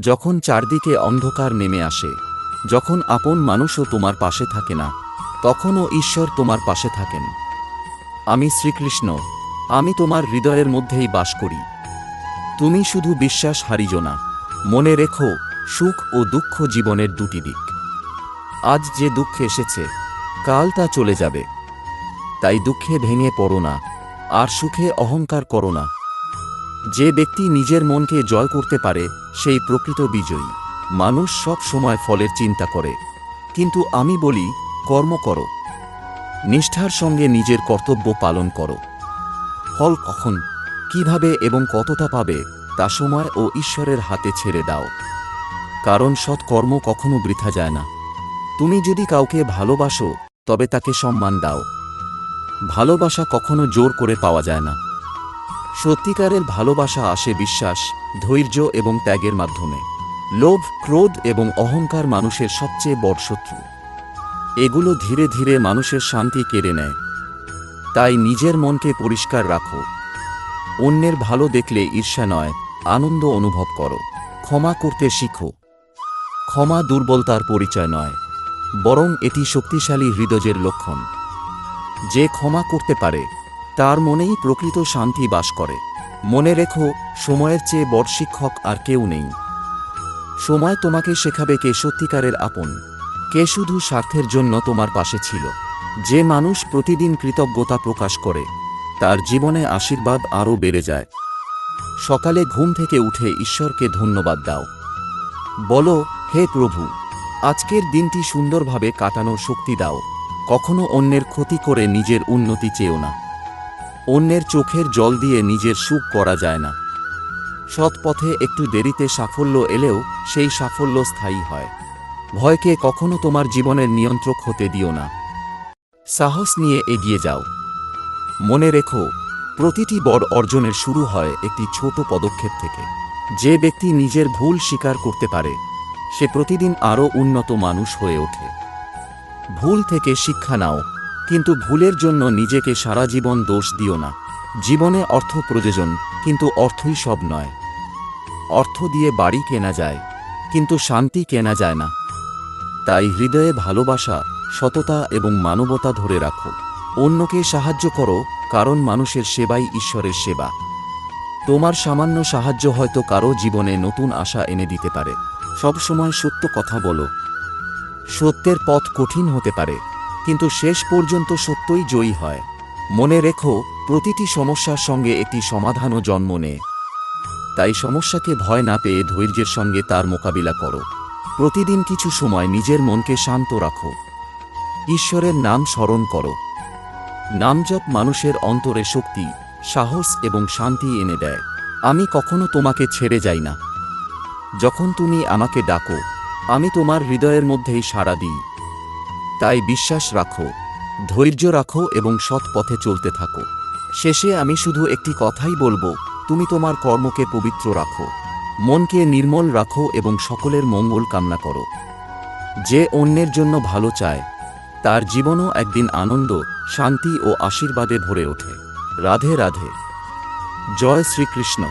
যখন চারদিকে অন্ধকার নেমে আসে, যখন আপন মানুষও তোমার পাশে থাকে না, তখনও ঈশ্বর তোমার পাশে থাকেন। আমি শ্রীকৃষ্ণ, আমি তোমার হৃদয়ের মধ্যেই বাস করি। তুমি শুধু বিশ্বাস হারিও না। মনে রেখো, সুখ ও দুঃখ জীবনের দুটি দিক। আজ যে দুঃখ এসেছে, কাল তা চলে যাবে। তাই দুঃখে ভেঙে পড়ো না, আর সুখে অহংকার করো না। যে ব্যক্তি নিজের মনকে জয় করতে পারে, সেই প্রকৃত বিজয়ী। মানুষ সব সময় ফলের চিন্তা করে, কিন্তু আমি বলি, কর্ম করো। নিষ্ঠার সঙ্গে নিজের কর্তব্য পালন করো। ফল কখন, কিভাবে এবং কতটা পাবে, তা সময় ও ঈশ্বরের হাতে ছেড়ে দাও। কারণ সৎ কর্ম কখনো বৃথা যায় না। তুমি যদি কাউকে ভালোবাসো, তবে তাকে সম্মান দাও। ভালোবাসা কখনো জোর করে পাওয়া যায় না। সত্যিকারের ভালোবাসা আসে বিশ্বাস, ধৈর্য এবং ত্যাগের মাধ্যমে। লোভ, ক্রোধ এবং অহংকার মানুষের সবচেয়ে বড় শত্রু। এগুলো ধীরে ধীরে মানুষের শান্তি কেড়ে নেয়। তাই নিজের মনকে পরিষ্কার রাখো। অন্যের ভালো দেখলে ঈর্ষা নয়, আনন্দ অনুভব করো। ক্ষমা করতে শিখো। ক্ষমা দুর্বলতার পরিচয় নয়, বরং এটি শক্তিশালী হৃদয়ের লক্ষণ। যে ক্ষমা করতে পারে, তার মনেই প্রকৃত শান্তি বাস করে। মনে রেখো, সময়ের চেয়ে বড় শিক্ষক আর কেউ নেই। সময় তোমাকে শেখাবে কে সত্যিকারের আপন, কে শুধু স্বার্থের জন্য তোমার পাশে ছিল। যে মানুষ প্রতিদিন কৃতজ্ঞতা প্রকাশ করে, তার জীবনে আশীর্বাদ আরও বেড়ে যায়। সকালে ঘুম থেকে উঠে ঈশ্বরকে ধন্যবাদ দাও। বলো, হে প্রভু, আজকের দিনটি সুন্দরভাবে কাটানোর শক্তি দাও। কখনো অন্যের ক্ষতি করে নিজের উন্নতি চেও না। অন্যের চোখের জল দিয়ে নিজের সুখ করা যায় না। সৎ পথে একটু দেরিতে সাফল্য এলেও সেই সাফল্য স্থায়ী হয়। ভয়কে কখনো তোমার জীবনের নিয়ন্ত্রক হতে দিও না। সাহস নিয়ে এগিয়ে যাও। মনে রেখো, প্রতিটি বড় অর্জনের শুরু হয় একটি ছোট পদক্ষেপ থেকে। যে ব্যক্তি নিজের ভুল স্বীকার করতে পারে, সে প্রতিদিন আরও উন্নত মানুষ হয়ে ওঠে। ভুল থেকে শিক্ষা নাও, কিন্তু ভুলের জন্য নিজেকে সারা জীবন দোষ দিও না। জীবনে অর্থ প্রয়োজন, কিন্তু অর্থই সব নয়। অর্থ দিয়ে বাড়ি কেনা যায়, কিন্তু শান্তি কেনা যায় না। তাই হৃদয়ে ভালোবাসা, সততা এবং মানবতা ধরে রাখো। অন্যকে সাহায্য করো, কারণ মানুষের সেবাই ঈশ্বরের সেবা। তোমার সামান্য সাহায্য হয়তো কারো জীবনে নতুন আশা এনে দিতে পারে। সবসময় সত্য কথা বলো। সত্যের পথ কঠিন হতে পারে, কিন্তু শেষ পর্যন্ত সত্যই জয়ী হয়। মনে রেখো, প্রতিটি সমস্যার সঙ্গে একটি সমাধানও জন্ম নেয়। তাই সমস্যাকে ভয় না পেয়ে ধৈর্যের সঙ্গে তার মোকাবিলা করো। প্রতিদিন কিছু সময় নিজের মনকে শান্ত রাখো। ঈশ্বরের নাম স্মরণ করো। নামজপ মানুষের অন্তরে শক্তি, সাহস এবং শান্তি এনে দেয়। আমি কখনো তোমাকে ছেড়ে যাই না। যখন তুমি আমাকে ডাকো, আমি তোমার হৃদয়ের মধ্যেই সাড়া দিই। তাই বিশ্বাস রাখো, ধৈর্য রাখো এবং সৎ পথে চলতে থাকো। শেষে আমি শুধু একটি কথাই বলবো, তুমি তোমার কর্মকে পবিত্র রাখো, মনকে নির্মল রাখো এবং সকলের মঙ্গল কামনা করো। যে অন্যের জন্য ভালো চায়, তার জীবনও একদিন আনন্দ, শান্তি ও আশীর্বাদে ভরে ওঠে। রাধে রাধে। জয় শ্রীকৃষ্ণ।